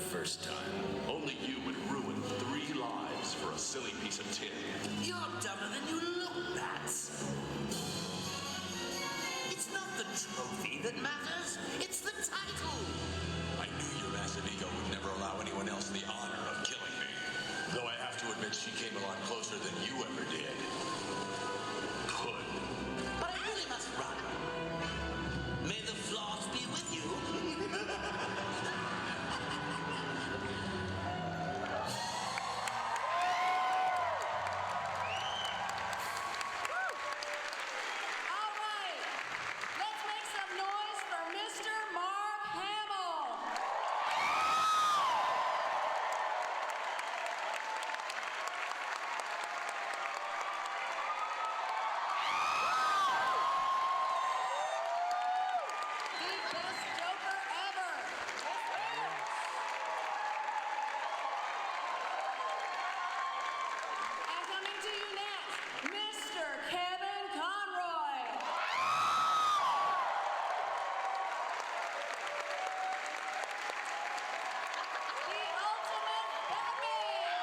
first time. Only you would ruin 3 lives for a silly piece of tin. You're dumber than you look, Bats. It's not the trophy that matters, it's the title. I knew your massive ego would never allow anyone else the honor of killing me. Though I have to admit she came a lot closer than you ever did. Could. But I really must run. May the floss be with you. All right, let's make some noise for Mr. Mark Hamill. The best Joker ever. And coming to you next, Mr. Kevin Conroy. The ultimate Batman.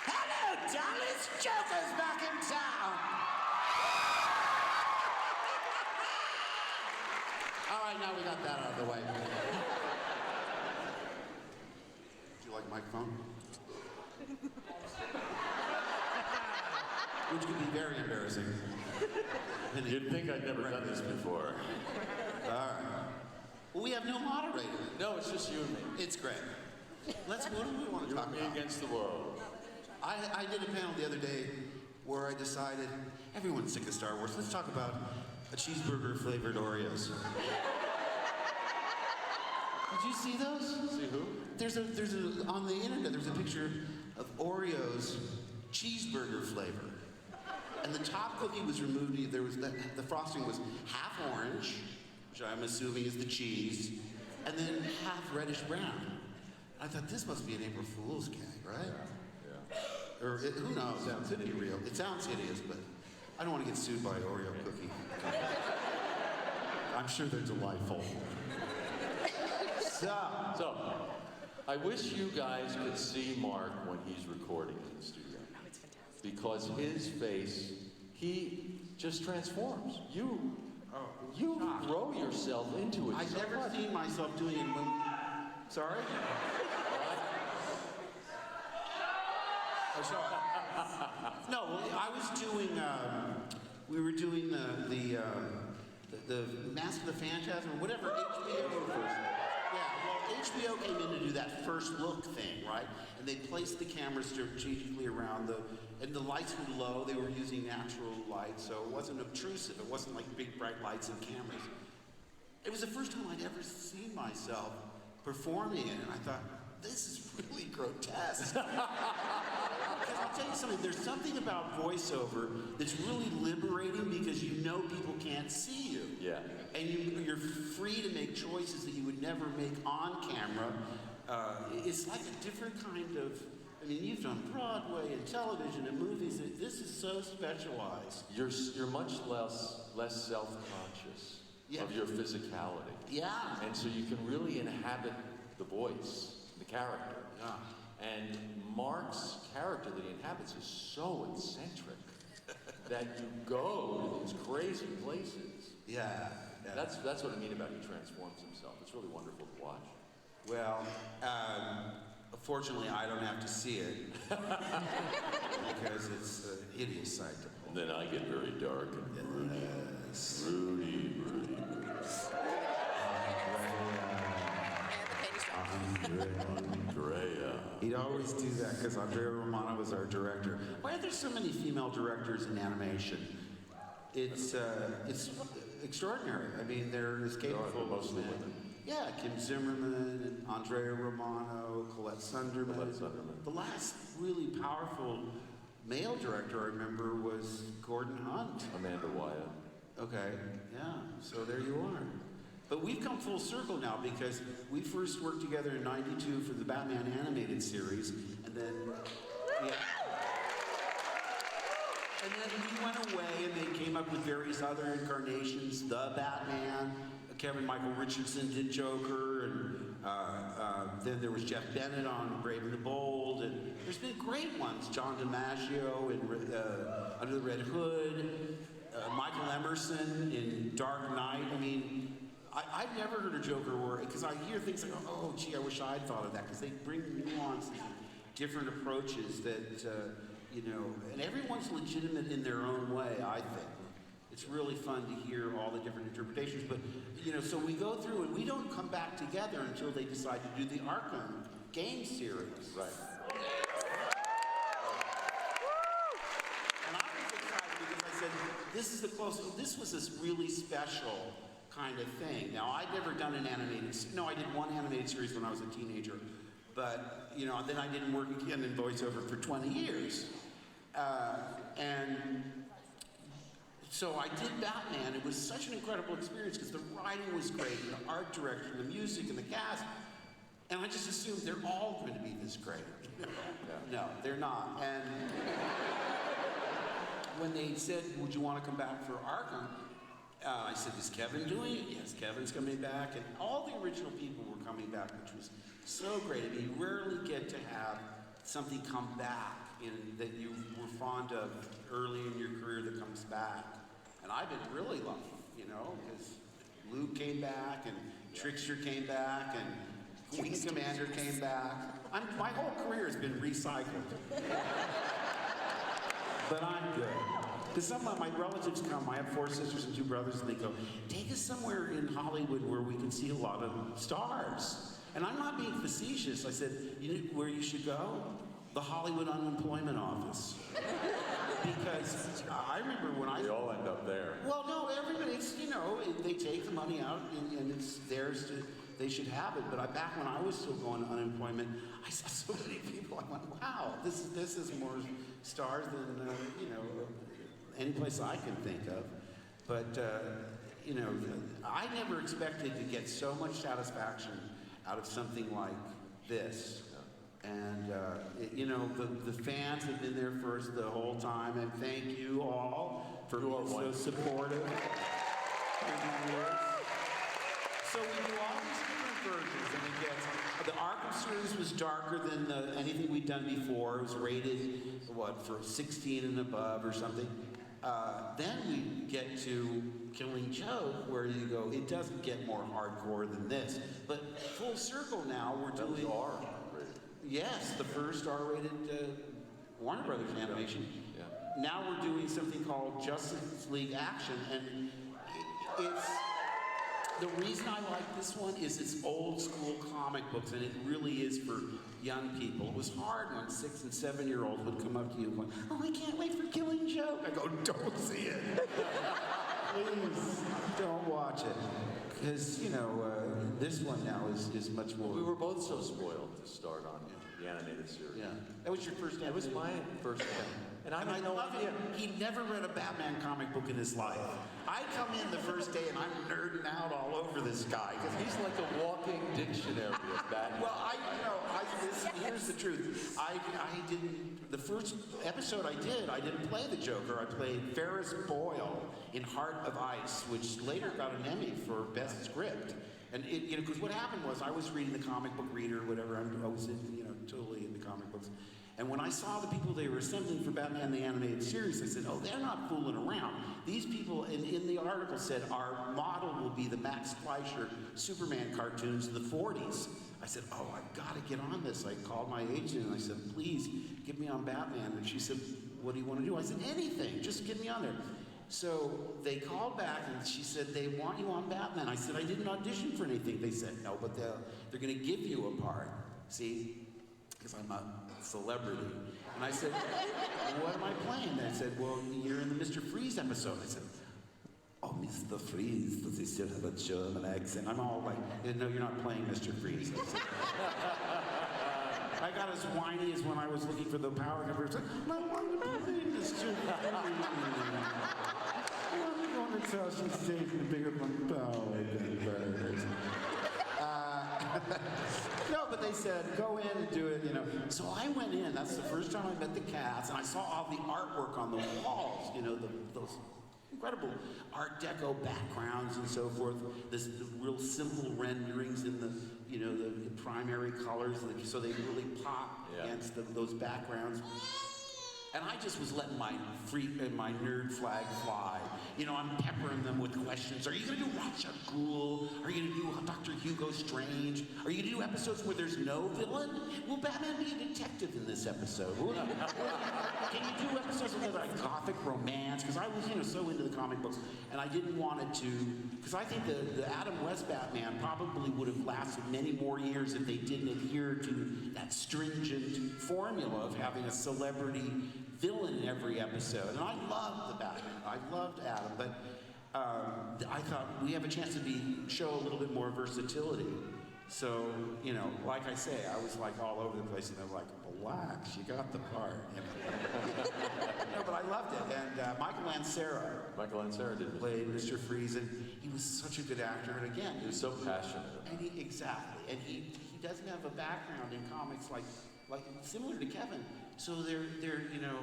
Hello, Dallas. Joker's back in town. All right, now we got that out of the way. Would you like a microphone? Which could be very embarrassing. You'd think I'd never done this before. All right. Well, we have no moderator. No, it's just you and me. It's great. What do we want to You talk and me about? against the world. I did a panel the other day where I decided everyone's sick of Star Wars. Let's talk about a cheeseburger flavored Oreos. Did you see those? See who? There's a on the internet. There's a picture of Oreos cheeseburger flavor, and the top cookie was removed. There was the frosting was half orange, which I'm assuming is the cheese, and then half reddish brown. I thought this must be an April Fool's gag, right? Yeah. Or who knows? Sounds Could be real. It sounds hideous, but I don't want to get sued by Oreo cookie. I'm sure they're delightful. So, I wish you guys could see Mark when he's recording in the studio. Oh, it's fantastic. Because his face, he just transforms. You throw yourself into it. I've so never much. seen myself doing it when. Sorry? No, I was doing. We were doing the Mask of the Phantasm or whatever HBO first. Yeah, well, HBO came in to do that first look thing, right? And they placed the cameras strategically around and the lights were low. They were using natural light, so it wasn't obtrusive. It wasn't like big bright lights and cameras. It was the first time I'd ever seen myself performing it, and I thought, this is really grotesque. Because I'll tell you something, there's something about voiceover that's really liberating because you know people can't see you. Yeah. And you're free to make choices that you would never make on camera. It's like a different kind of, I mean, you've done Broadway and television and movies. This is so specialized. You're much less self-conscious of your physicality. Yeah. And so you can really inhabit the voice, the character. Yeah. And Mark's character that he inhabits is so eccentric that you go to these crazy places. Yeah. That's what I mean about he transforms himself. It's really wonderful to watch. Well, fortunately, I don't have to see it because it's a hideous sight to behold. And then I get very dark and broody. Yes. Broody. Andrea. He'd always do that because Andrea Romano was our director. Why are there so many female directors in animation? It's extraordinary. I mean, they're as capable. Mostly women. Yeah, Kim Zimmerman, and Andrea Romano, Colette Sunderman. The last really powerful male director I remember was Gordon Hunt. Amanda Wyatt. Okay, yeah, so there you are. But we've come full circle now because we first worked together in '92 for the Batman animated series, and then, yeah. And then we went away and they came up with various other incarnations. The Batman, Kevin Michael Richardson did Joker, and then there was Jeff Bennett on Brave and the Bold, and there's been great ones. John DiMaggio in Under the Red Hood, Michael Emerson in Dark Knight. I mean, I've never heard a Joker where, because I hear things like, oh, gee, I wish I'd thought of that, because they bring nuances and different approaches that, you know, and everyone's legitimate in their own way, I think. It's really fun to hear all the different interpretations, but, you know, so we go through and we don't come back together until they decide to do the Arkham game series. Right. And I was excited because I said, this is the closest, this was this really special kind of thing. Now, I'd never done an animated, no, I did one animated series when I was a teenager, but, you know, then I didn't work again in voiceover for 20 years. And so I did Batman. It was such an incredible experience because the writing was great, and the art direction, the music, and the cast. And I just assumed they're all going to be this great. No, they're not. And when they said, would you want to come back for Arkham? I said, is Kevin doing it? Yes, Kevin's coming back. And all the original people were coming back, which was so great. I mean, you rarely get to have something come back that you were fond of early in your career that comes back. And I've been really lucky, you know, because Luke came back, and Trickster came back, and Wing Commander came back. My whole career has been recycled. But I'm good. Because some of my relatives come, I have 4 sisters and 2 brothers, and they go, take us somewhere in Hollywood where we can see a lot of stars. And I'm not being facetious. I said, you know where you should go? The Hollywood Unemployment Office. Because I remember when We all end up there. Well, no, everybody, it's, you know, they take the money out and it's theirs to, they should have it. But back when I was still going to unemployment, I saw so many people, I went, wow, this is more stars than, you know, any place I can think of. But, you know, I never expected to get so much satisfaction out of something like this. And, you know, the fans have been there for us the whole time, and thank you all for being so supportive. So we do all these different versions, and we get, the Arkham series was darker than anything we'd done before. It was rated, what, for 16 and above or something. Then we get to Killing Joke, where you go, it doesn't get more hardcore than this. But full circle now, we're doing... That was R-rated. Yes, the first R-rated Warner Brothers animation. Yeah. Now we're doing something called Justice League Action, and it's... The reason I like this one is it's old school comic books, and it really is for young people. It was hard when 6- and 7-year-olds would come up to you and go, oh, I can't wait for Killing Joke. I go, don't see it. Please, don't watch it. Because, you know, this one now is much more... We were both so spoiled to start on the animated series. Yeah. That was your first It was my first one. And I had no idea. He never read a Batman comic book in his life. I come in the first day and I'm nerding out all over this guy. Because He's like a walking dictionary of Batman. well, here's the truth. I didn't, the first episode I didn't play the Joker. I played Ferris Boyle in Heart of Ice, which later got an Emmy for Best Script. And it, you know, because what happened was I was reading the comic book reader, whatever, I was in, you know, totally into comic books. And when I saw the people they were assembling for Batman the Animated Series, I said, oh, they're not fooling around. These people, in the article said, our model will be the Max Fleischer Superman cartoons of the 40s. I said, oh, I've got to get on this. I called my agent and I said, please, get me on Batman. And she said, what do you want to do? I said, anything, just get me on there. So they called back and she said, they want you on Batman. I said, I didn't audition for anything. They said, no, but they're going to give you a part. See, because I'm a celebrity. And I said, what am I playing? They said, well, you're in the Mr. Freeze episode. I said, oh, Mr. Freeze, does he still have a German accent? I'm all like, no, you're not playing Mr. Freeze. I got as whiny as when I was looking for the Power Rangers. I want to play Mr. Freeze. I'm going to tell she stays in the bigger one Power Rangers. No, but they said, go in and do it, you know. So I went in, that's the first time I met the cast, and I saw all the artwork on the walls, you know, those incredible Art Deco backgrounds and so forth, the real simple renderings in the, you know, the primary colors, so they really pop against those backgrounds. And I just was letting my nerd flag fly. You know, I'm peppering them with questions. Are you going to do Ra's al Ghul? Are you going to do Dr. Hugo Strange? Are you going to do episodes where there's no villain? Will Batman be a detective in this episode? Can you do episodes with like gothic romance? Because I was, you know, so into the comic books, and I didn't want it to. Because I think the Adam West Batman probably would have lasted many more years if they didn't adhere to that stringent formula of having a celebrity villain in every episode. And I loved the Batman. I loved Adam, but I thought we have a chance to show a little bit more versatility. So, you know, like I say, I was like all over the place, and they were like, relax, you got the part. You know? No, but I loved it. And Michael Ansara did play Mr. Freeze, and he was such a good actor. And again, He was so passionate. And exactly. And he doesn't have a background in comics like similar to Kevin. So they're you know,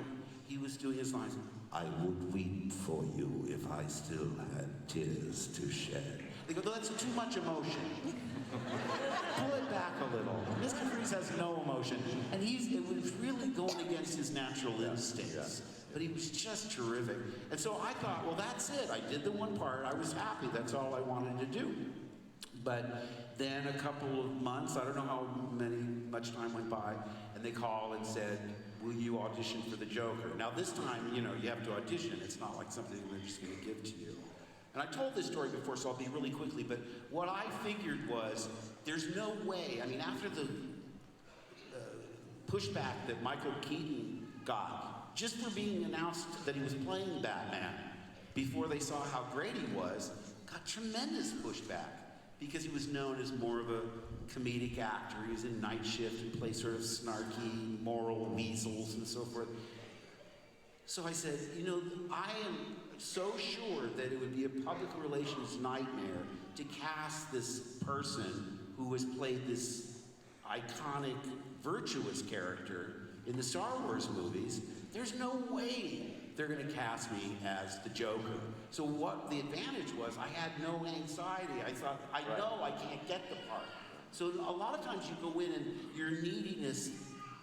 he was doing his lines. I would weep for you if I still had tears to shed. They go, that's too much emotion. Pull it back a little. Mr. Freeze has no emotion, and it was really going against his natural instincts. But he was just terrific. And so I thought, well, that's it. I did the one part. I was happy. That's all I wanted to do. But then a couple of months, I don't know how much time went by, and they called and said, will you audition for the Joker? Now this time, you know, you have to audition. It's not like something they're just going to give to you. And I told this story before, so I'll be really quickly, but what I figured was, there's no way, I mean, after the pushback that Michael Keaton got, just for being announced that he was playing Batman, before they saw how great he was, got tremendous pushback, because he was known as more of a comedic actor. He was in Night Shift and played sort of snarky, moral weasels and so forth. So I said, you know, I am so sure that it would be a public relations nightmare to cast this person who has played this iconic, virtuous character in the Star Wars movies. There's no way they're going to cast me as the Joker. So what the advantage was, I had no anxiety. I thought, I know I can't get the part. So a lot of times you go in and your neediness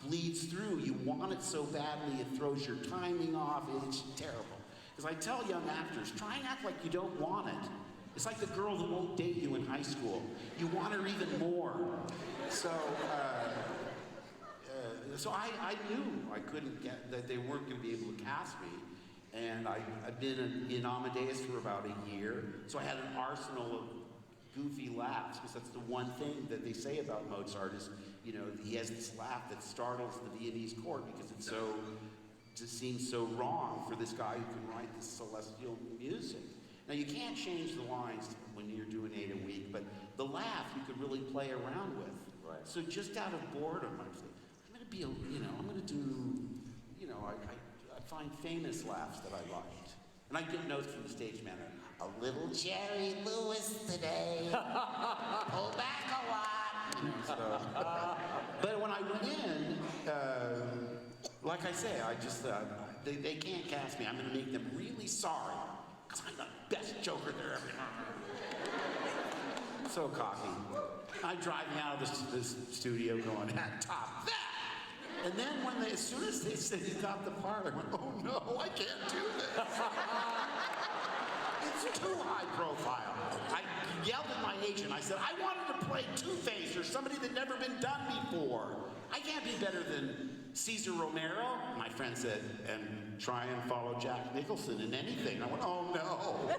bleeds through. You want it so badly, it throws your timing off. It's terrible. Because I tell young actors, try and act like you don't want it. It's like the girl that won't date you in high school. You want her even more. So, I knew I couldn't get, that they weren't going to be able to cast me. And I've been in Amadeus for about a year. So I had an arsenal of goofy laughs, because that's the one thing that they say about Mozart is, you know, he has this laugh that startles the Viennese court because it's so, just seems so wrong for this guy who can write this celestial music. Now you can't change the lines when you're doing 8 a week, but the laugh you could really play around with. Right. So just out of boredom, I'm going to be, I'm going to do, I find famous laughs that I liked. And I get notes from the stage manager. A little Jerry Lewis today. Pull back a lot. But when I went in, like I say, I just thought, they can't cast me. I'm going to make them really sorry, because I'm the best Joker there ever. So cocky. I'm driving out of this studio going, top that. And then as soon as they said you got the part, I went, oh no, I can't do this. It's too high profile. I yelled at my agent. I said, I wanted to play Two-Face or somebody that never been done before. I can't be better than Cesar Romero. My friend said, and try and follow Jack Nicholson in anything. I went, oh no.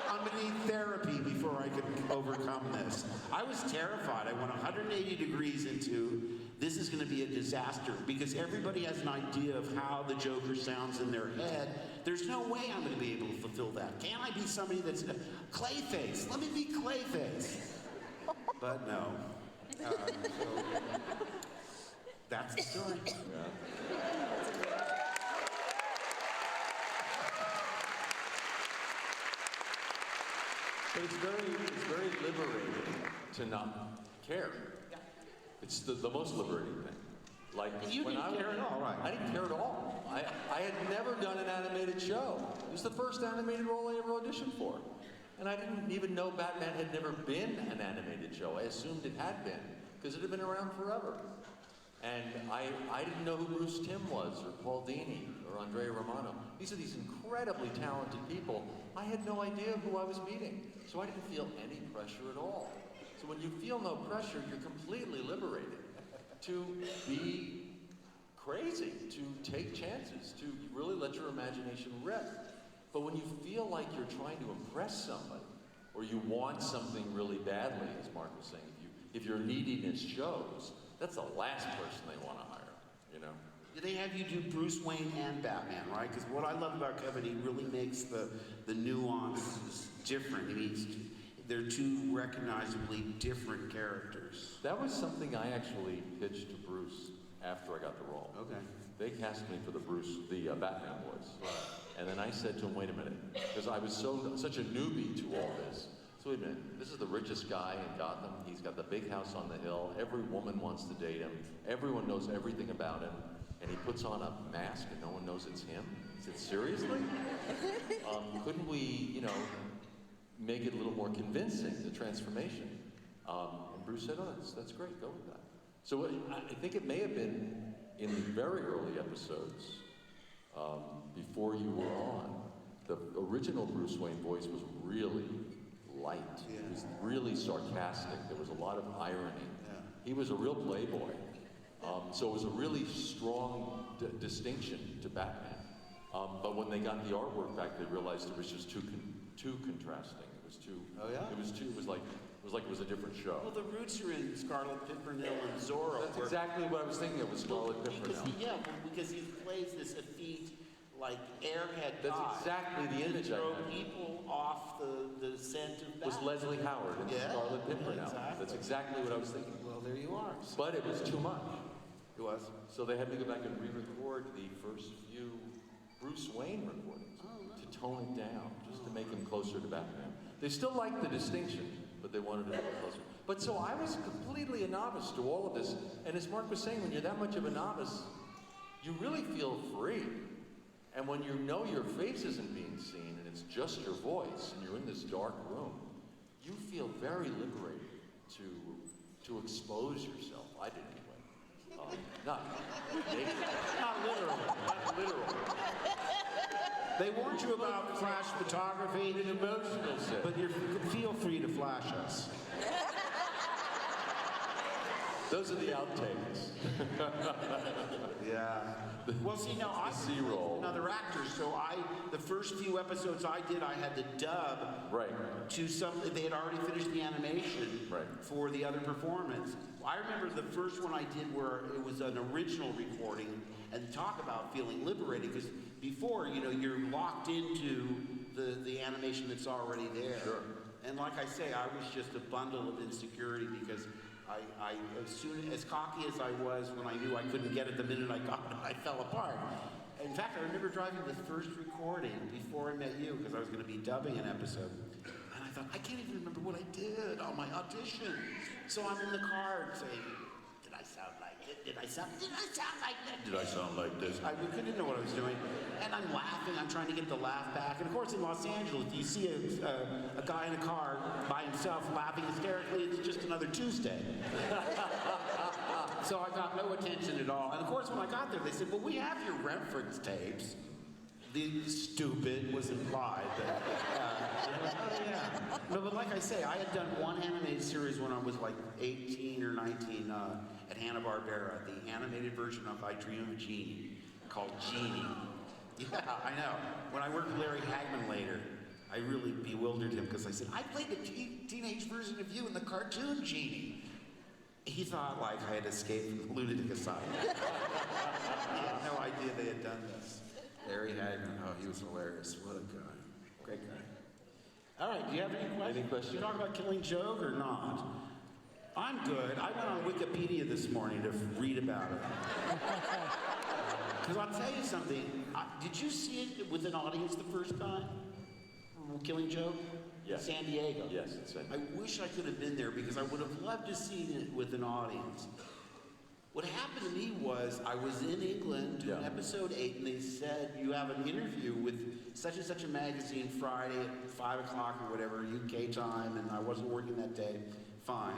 I'm gonna need therapy before I could overcome this. I was terrified. I went 180 degrees into, this is gonna be a disaster, because everybody has an idea of how the Joker sounds in their head. There's no way I'm gonna be able to fulfill that. Can't I be somebody that's Clayface? Let me be Clayface. But no. So, that's the story. But it's very liberating to not care. It's the most liberating thing. Like You when didn't care at all, right? I didn't care at all. I had never done an animated show. It was the first animated role I ever auditioned for. And I didn't even know Batman had never been an animated show. I assumed it had been, because it had been around forever. And I didn't know who Bruce Timm was, or Paul Dini, or Andrea Romano. These are these incredibly talented people. I had no idea who I was meeting, so I didn't feel any pressure at all. So when you feel no pressure, you're completely liberated to be crazy, to take chances, to really let your imagination rip. But when you feel like you're trying to impress somebody, or you want something really badly, as Mark was saying, if your neediness shows, that's the last person they want to hire, you know? They have you do Bruce Wayne and Batman, right? Because what I love about Kevin, he really makes the nuances different. I mean, they're two recognizably different characters. That was something I actually pitched to Bruce after I got the role. Okay. They cast me for the Batman voice. And then I said to him, wait a minute, because I was such a newbie to all this. So wait a minute, this is the richest guy in Gotham. He's got the big house on the hill. Every woman wants to date him. Everyone knows everything about him. And he puts on a mask and no one knows it's him. I said, seriously? Couldn't we, make it a little more convincing, the transformation? And Bruce said, oh, that's great, go with that. So I think it may have been in the very early episodes, before you were on, the original Bruce Wayne voice was really light. Yeah. It was really sarcastic. There was a lot of irony. Yeah. He was a real playboy. So it was a really strong distinction to Batman. But when they got the artwork back, they realized it was just too contrasting. It was too. Oh yeah. It was like it was a different show. Well, the roots are in Scarlet Pimpernel and Zorro. That's exactly what I was thinking of with Scarlet Pimpernel. Because he plays this effete, like airhead That's guy. exactly the image I Throw had. people off the scent of Was Batman. Leslie Howard in Yeah, Scarlet Pimpernel. exactly. That's exactly what I was thinking. Well, there you are. But it was too much. It was. So they had me go back and re-record the first few Bruce Wayne recordings to tone it down, just to make him closer to Batman. They still liked the distinction, but they wanted it a little closer. But so I was completely a novice to all of this. And as Mark was saying, when you're that much of a novice, you really feel free. And when you know your face isn't being seen and it's just your voice and you're in this dark room, you feel very liberated to expose yourself. I did anyway. Not literally. Not literally. They warned you about flash photography, In an emotional sense. but feel free to flash us. Those are the outtakes. Yeah. Well, see, no, I C-roll. another actor, so the first few episodes I did, I had to dub Right. to something. They had already finished the animation Right. for the other performance. I remember the first one I did where it was an original recording, and talk about feeling liberated, because before, you're locked into the animation that's already there. Sure. And like I say, I was just a bundle of insecurity because I as cocky as I was when I knew I couldn't get it the minute I got it, I fell apart. In fact, I remember driving the first recording before I met you because I was going to be dubbing an episode. And I thought, I can't even remember what I did on my audition. So I'm in the car saying, did I sound like it? Did I sound like that? Did I sound like this? I couldn't know what I was doing. And I'm laughing. I'm trying to get the laugh back. And of course, in Los Angeles, you see a guy in a car by himself laughing hysterically. It's just another Tuesday. So I got no attention at all. And of course, when I got there, they said, well, we have your reference tapes. The stupid was implied. Oh, yeah. No, but like I say, I had done one animated series when I was like 18 or 19 at Hanna-Barbera, the animated version of I Dream of a Genie, called Genie. Yeah, I know. When I worked with Larry Hagman later, I really bewildered him because I said, I played the teenage version of you in the cartoon Genie. He thought like I had escaped from the lunatic asylum. He had no idea they had done this. Larry Hagman, oh, he was hilarious. What a guy. Great guy. All right, do you have any questions? Any questions? You talk about Killing Joke or not? I'm good. I went on Wikipedia this morning to read about it. Because I'll tell you something. Did you see it with an audience the first time? Killing Joke? Yes. San Diego. Yes, it's San Diego. I wish I could have been there because I would have loved to see it with an audience. What happened to me was I was in England doing episode 8 and they said you have an interview with such and such a magazine Friday at 5 o'clock or whatever, UK time, and I wasn't working that day, fine.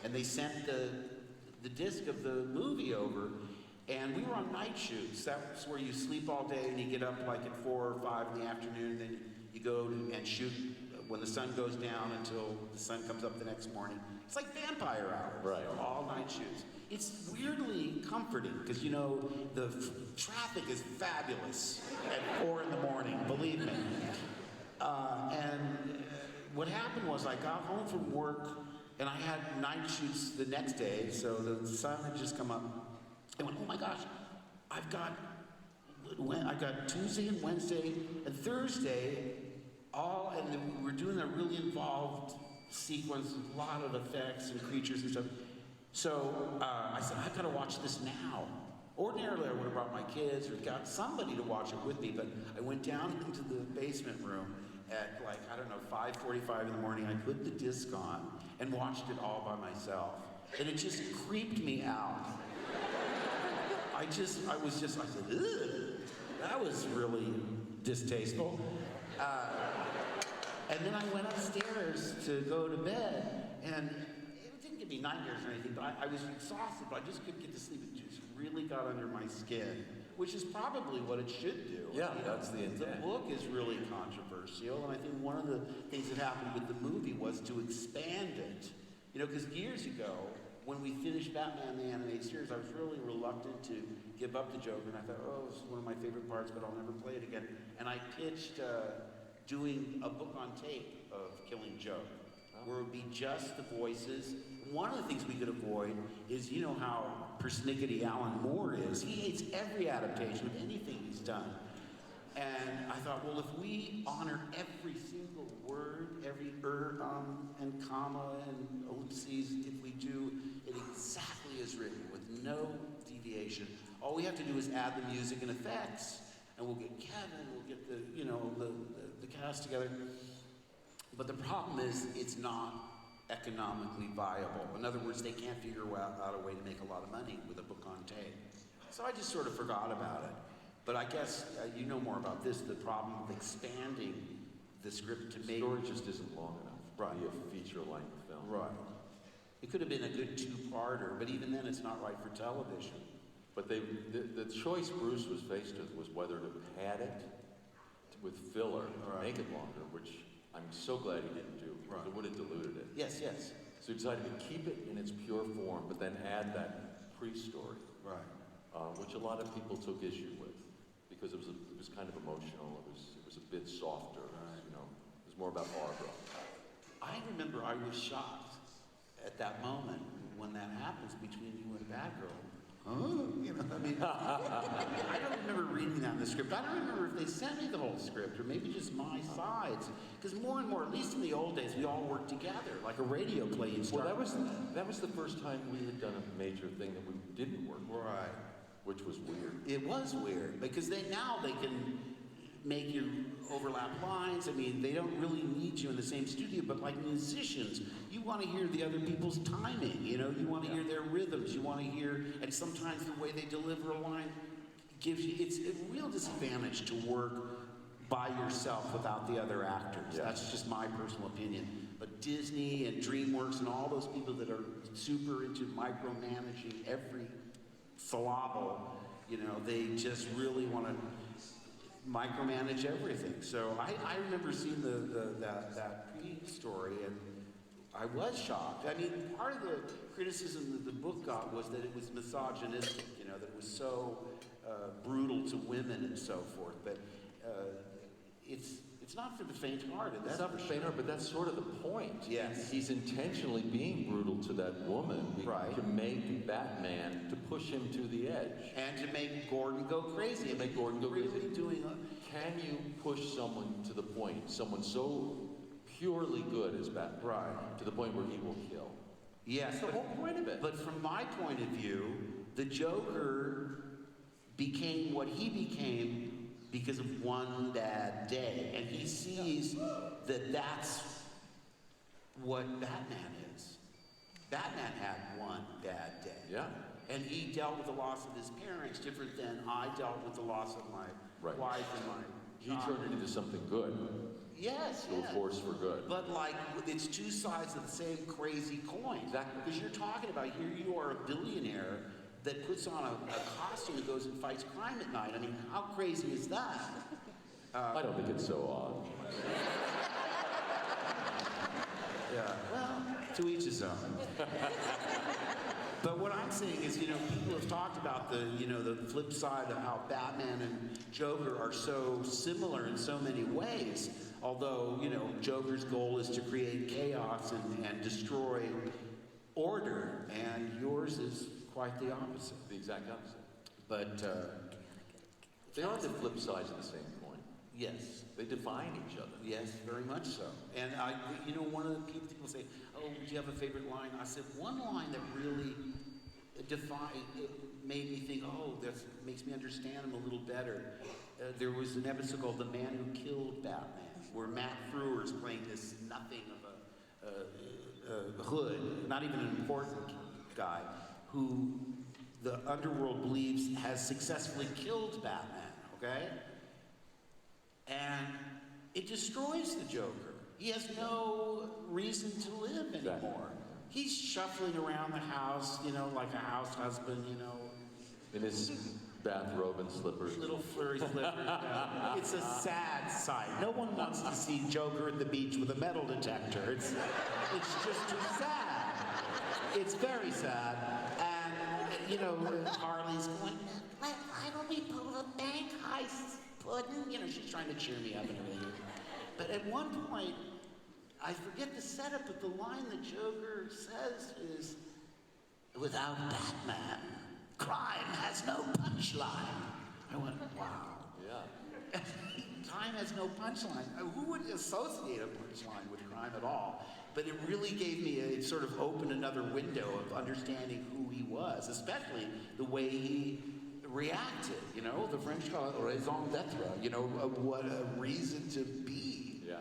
And they sent the disc of the movie over, and we were on night shoots. That's where you sleep all day and you get up like at 4 or 5 in the afternoon, then you go and shoot when the sun goes down until the sun comes up the next morning. It's like vampire hours, right? All night shoots. It's weirdly comforting because, you know, the traffic is fabulous at 4 in the morning, believe me. What happened was I got home from work and I had night shoots the next day, so the sun had just come up. I went, oh my gosh, I've got Tuesday and Wednesday and Thursday and we were doing a really involved sequence, a lot of effects and creatures and stuff. So I said, I've got to watch this now. Ordinarily, I would have brought my kids or got somebody to watch it with me, but I went down into the basement room at 5:45 in the morning. I put the disc on and watched it all by myself. And it just creeped me out. I said, ugh, that was really distasteful. And then I went upstairs to go to bed, and it didn't give me nightmares or anything, but I was exhausted, but I just couldn't get to sleep. It just really got under my skin, which is probably what it should do. Yeah, that's the intent. The book is really controversial, and I think one of the things that happened with the movie was to expand it. You know, because years ago, when we finished Batman the Animated Series, I was really reluctant to give up the Joker, and I thought, oh, this is one of my favorite parts, but I'll never play it again. And I pitched doing a book on tape of Killing Joke, where it would be just the voices. One of the things we could avoid is, you know how persnickety Alan Moore is. He hates every adaptation of anything he's done. And I thought, well, if we honor every single word, every and comma and ellipses, if we do it exactly as written, with no deviation, all we have to do is add the music and effects, and we'll get Kevin, we'll get the cast together. But the problem is, it's not economically viable. In other words, they can't figure out a way to make a lot of money with a book on tape. So I just sort of forgot about it. But I guess you know more about this, the problem of expanding the script to make... The story just isn't long enough right. to be a feature-length film. Right. It could have been a good two-parter, but even then it's not right for television. But the choice Bruce was faced with was whether to pad it with filler, or make it longer, which I'm so glad he didn't do, because it would have diluted it. Yes, yes. So he decided to keep it in its pure form, but then add that pre-story, which a lot of people took issue with, because it was kind of emotional. It was a bit softer. You know, it was more about Barbara. I remember I was shocked at that moment when that happens between you and Batgirl. Oh, you know, I mean, I don't remember reading that in the script. I don't remember if they sent me the whole script or maybe just my sides. Because more and more, at least in the old days, we all worked together, like a radio play. Well, that was the first time we had done a major thing that we didn't work with. Right. Which was weird. It was weird, because now they can make you overlap lines. I mean, they don't really need you in the same studio, but like musicians, you want to hear the other people's timing, you know? You want to hear their rhythms. You want to hear, and sometimes the way they deliver a line gives you, it's a real disadvantage to work by yourself without the other actors. Yeah. That's just my personal opinion. But Disney and DreamWorks and all those people that are super into micromanaging every syllable, you know, they just really want to micromanage everything. So I remember seeing that pre-story, and I was shocked. I mean, part of the criticism that the book got was that it was misogynistic, you know, that it was so brutal to women and so forth. But it's not for the faint-hearted. It's not for the faint-hearted, but that's sort of the point. Yes. He's intentionally being brutal to that woman to make Batman, to push him to the edge. And to make Gordon go crazy. And make Gordon go really crazy. Can you push someone to the point, someone so purely good as Batman, to the point where he will kill? Yes. That's the whole point of it. But from my point of view, the Joker became what he became because of one bad day. And he sees that that's what Batman is. Batman had one bad day. Yeah. And he dealt with the loss of his parents different than I dealt with the loss of my Right. wife and my He child. turned it into something good. Yes, To a force for good. But like, it's two sides of the same crazy coin. Exactly. Because you're talking about, here you are a billionaire that puts on a costume and goes and fights crime at night. I mean, how crazy is that? I don't think it's so odd. Yeah. Well, to each his own. But what I'm saying is, people have talked about the flip side of how Batman and Joker are so similar in so many ways. Although, Joker's goal is to create chaos and destroy order, and yours is quite the opposite. The exact opposite. But, They are the flip sides of the same coin. yes. They define each other. Yes, very much so. And one of the people say, "Oh, do you have a favorite line?" I said, one line that really made me think, "Oh, that makes me understand him a little better." There was an episode called "The Man Who Killed Batman," where Matt Frewer is playing this nothing of a hood, not even an important guy, who the underworld believes has successfully killed Batman. Okay. And it destroys the Joker. He has no reason to live anymore. He's shuffling around the house, like a house husband, In his bathrobe and slippers. little flurry slippers. It's a sad sight. No one wants to see Joker at the beach with a metal detector. It's just too sad. It's very sad. And, Harley's going, why don't we pull a bank heist? Puddin', she's trying to cheer me up and everything. But at one point, I forget the setup, but the line the Joker says is, "Without Batman, crime has no punchline." I went, wow. Yeah. Time has no punchline. Who would associate a punchline with crime at all? But it really gave me it sort of opened another window of understanding who he was, especially the way he reacted, the French call it raison d'etre, what a reason to be. Yeah.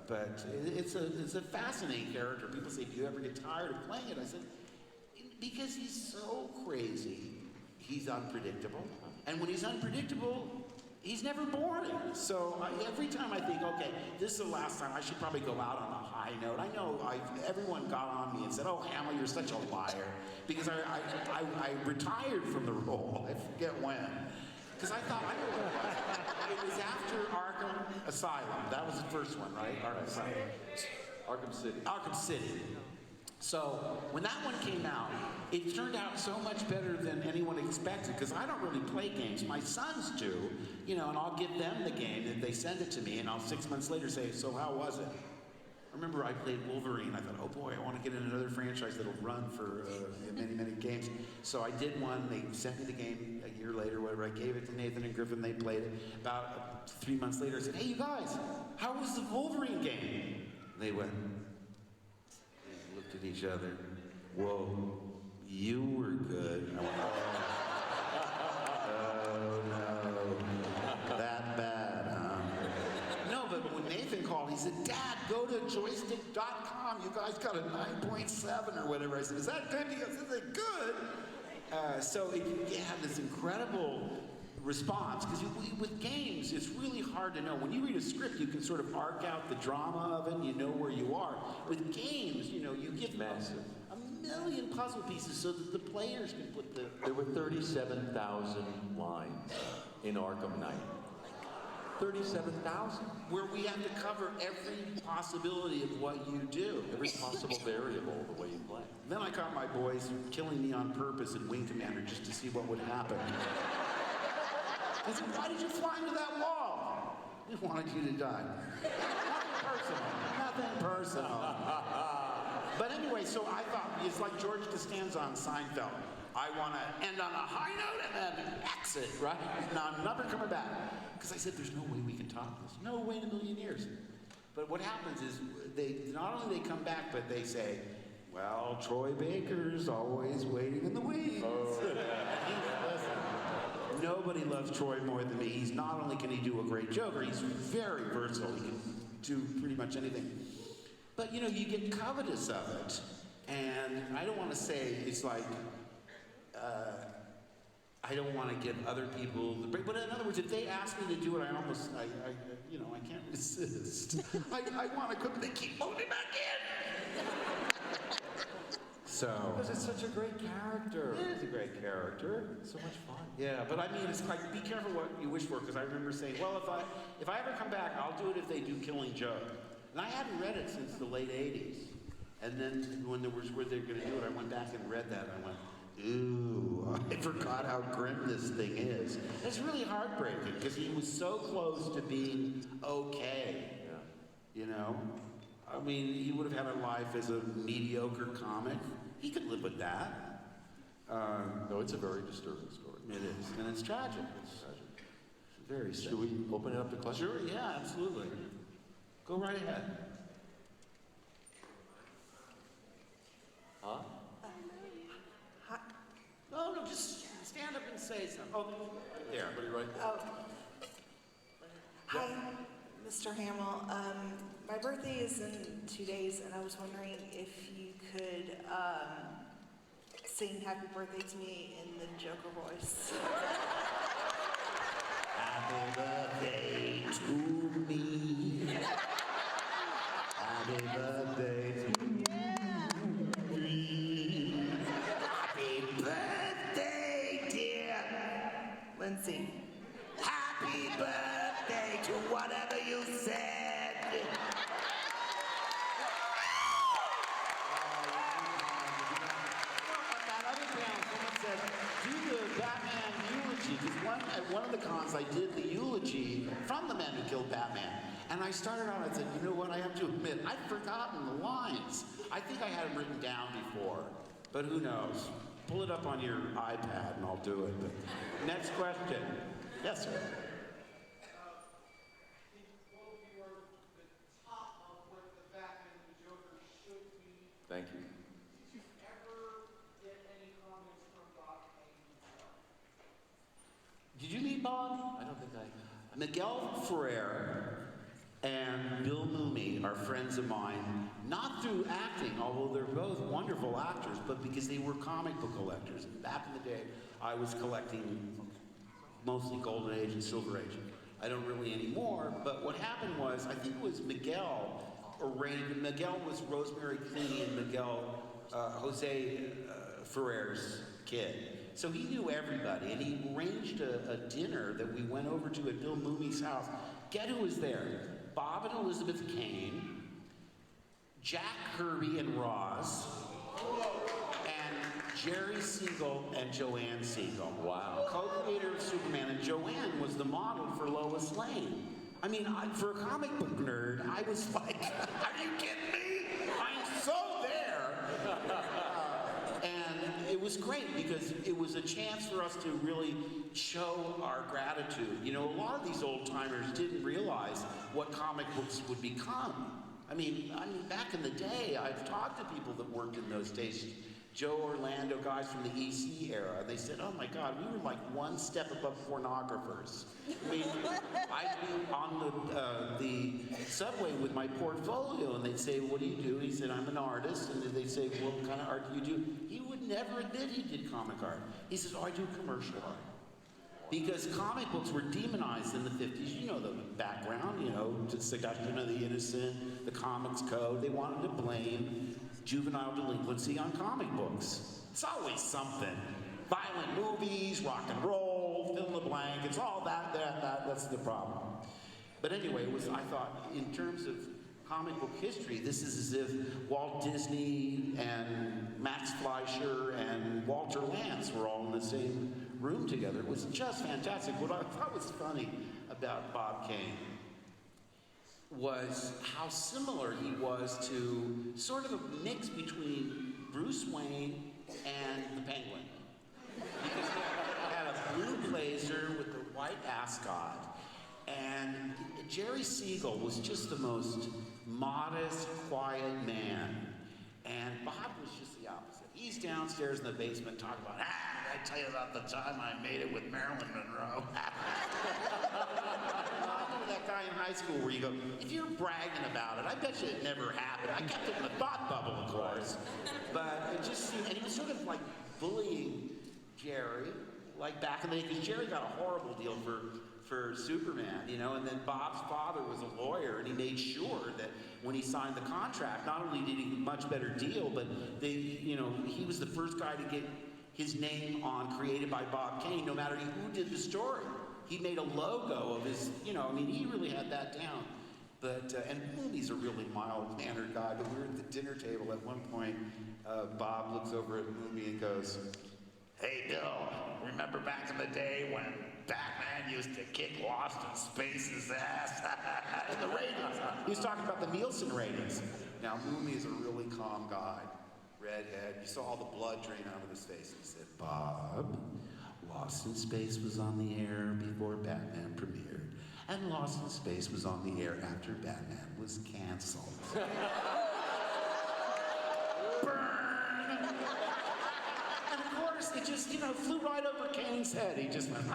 But it's a fascinating character. People say, "Do you ever get tired of playing it?" I said, because he's so crazy, he's unpredictable. And when he's unpredictable, he's never boring. So every time I think, okay, this is the last time, I should probably go out on a high note. I know everyone got on me and said, "Oh, Hamill, you're such a liar." Because I retired from the role. I forget when. Because I thought, I know what it was. It was after Arkham Asylum. That was the first one, right? Arkham Asylum. Arkham City. Arkham City. So when that one came out, it turned out so much better than anyone expected, because I don't really play games. My sons do, and I'll give them the game, and they send it to me, and I'll 6 months later say, "So how was it?" I remember I played Wolverine. I thought, "Oh boy, I want to get in another franchise that'll run for many, many games." So I did one. They sent me the game a year later, whatever. I gave it to Nathan and Griffin. They played it. About 3 months later, I said, "Hey, you guys, how was the Wolverine game?" They went, they looked at each other. "Whoa, you were good." I went, "Oh no, that bad, huh?" No, but when Nathan called, he said, "Dad, go to joystick.com. You guys got a 9.7 or whatever." I said, "Is that good?" He goes, "Is it good?" So you have this incredible response, because with games, it's really hard to know. When you read a script, you can sort of arc out the drama of it, and you know where you are. With games, you give Massive. a million puzzle pieces so that the players can put the... There were 37,000 lines in Arkham Knight. 37,000. Where we have to cover every possibility of what you do. Every possible variable of the way you play. Then I caught my boys killing me on purpose in Wing Commander just to see what would happen. I said, "Why did you fly into that wall?" "We wanted you to die." Nothing personal. Nothing personal. But anyway, so I thought, it's like George Costanza on Seinfeld. I want to end on a high note and then exit, right? Now I'm never coming back. Because I said, there's no way we can top this. No way in a million years. But what happens is, they not only they come back, but they say, "Well, Troy Baker's always waiting in the wings." Oh, yeah. nobody loves Troy more than me. He's not only can he do a great Joker, he's very versatile. He can do pretty much anything. But you know, you get covetous of it, and I don't want to say it's like, I don't want to give other people the break. But in other words, if they ask me to do it, I you know, I can't resist. I want to cook, they keep moving me back in. So. Because it's such a great character. It is a great character. So much fun. Yeah, but I mean, it's like, be careful what you wish for, because I remember saying, well, if I ever come back, I'll do it if they do Killing Joke. And I hadn't read it since the late 80s. And then when there was where they were going to do it, I went back and read that, and I went, ooh, I forgot how grim this thing is. It's really heartbreaking, because he was so close to being okay. Yeah. You know? I mean, he would have had a life as a mediocre comic. He could live with that. No, it's a very disturbing story. It is, and it's tragic. It's Tragic. very sad. Should we open it up to questions? Sure, yeah, absolutely. Go right ahead. Huh? No, just stand up and say something. Oh, there. Everybody right there? Oh. Hi, Mr. Hamill. My birthday is in 2 days, and I was wondering if you could sing Happy Birthday to me in the Joker voice. Happy birthday to me. Happy birthday to me. Happy birthday, dear Lindsay. Happy birthday to whatever you said. That other panel, someone said, do the Batman eulogy. Because at one of the cons, I did the eulogy from the man who killed Batman. And I started out, I said, you know what, I have to admit, I'd forgotten the lines. I think I had them written down before, but who knows? Pull it up on your iPad and I'll do it. But next question. Yes, sir. Thank you. Did you meet Bob? I don't think I... Miguel Ferrer and Bill Mumy are friends of mine, not through acting, although they're both wonderful actors, but because they were comic book collectors. And back in the day, I was collecting mostly Golden Age and Silver Age. I don't really anymore, but what happened was, I think it was Miguel arranged, Miguel was Rosemary Clooney and Jose Ferrer's kid. So he knew everybody, and he arranged a dinner that we went over to at Bill Mumy's house. Get who was there? Bob and Elizabeth Kane, Jack Kirby and Roz, and Jerry Siegel and Joanne Siegel. Wow. Co-creator of Superman, and Joanne was the model for Lois Lane. I mean, for a comic book nerd, I was like, are you kidding me? I'm so there. And it was great because it was a chance for us to really show our gratitude. You know, a lot of these old timers didn't realize what comic books would become. I mean, back in the day, I've talked to people that worked in those stations. Joe Orlando, guys from the EC era, they said, oh my God, we were like one step above pornographers. I mean, I'd be on the subway with my portfolio, and they'd say, what do you do? He said, I'm an artist. And they'd say, well, what kind of art do you do? He would never admit he did comic art. He says, oh, I do commercial art. Because comic books were demonized in the 50s. You know the background, you know, seduction of the innocent, the Comics Code. They wanted to blame juvenile delinquency on comic books. It's always something. Violent movies, rock and roll, fill in the blank, it's all that's the problem. But anyway, I thought, in terms of comic book history, this is as if Walt Disney and Max Fleischer and Walter Lantz were all in the same room together. It was just fantastic. What I thought was funny about Bob Kane was how similar he was to sort of a mix between Bruce Wayne and the Penguin. Because he had a blue blazer with the white ascot, and Jerry Siegel was just the most modest, quiet man, and Bob was just the opposite. He's downstairs in the basement talking about, I tell you about the time I made it with Marilyn Monroe. I remember that guy in high school where you go, if you're bragging about it, I bet you it never happened. I kept it in the thought bubble, of course. But it just seemed, and he was sort of like bullying Jerry, like back in the day, because Jerry got a horrible deal for Superman, you know, and then Bob's father was a lawyer, and he made sure that when he signed the contract, not only did he get a much better deal, but he was the first guy to get his name on Created by Bob Kane, no matter who did the story. He made a logo of his, he really had that down. But, and Mooney's a really mild-mannered guy, but we were at the dinner table at one point. Bob looks over at Mooney and goes, "Hey, Bill, remember back in the day when Batman used to kick Lost in Space's ass?" And the ratings. He was talking about the Nielsen ratings. Now, Mooney is a really calm guy, redhead. You saw all the blood drain out of his face. He said, "Bob, Lost in Space was on the air before Batman premiered, and Lost in Space was on the air after Batman was canceled." Burn! And of course, it just, flew right over Kane's head. He just went,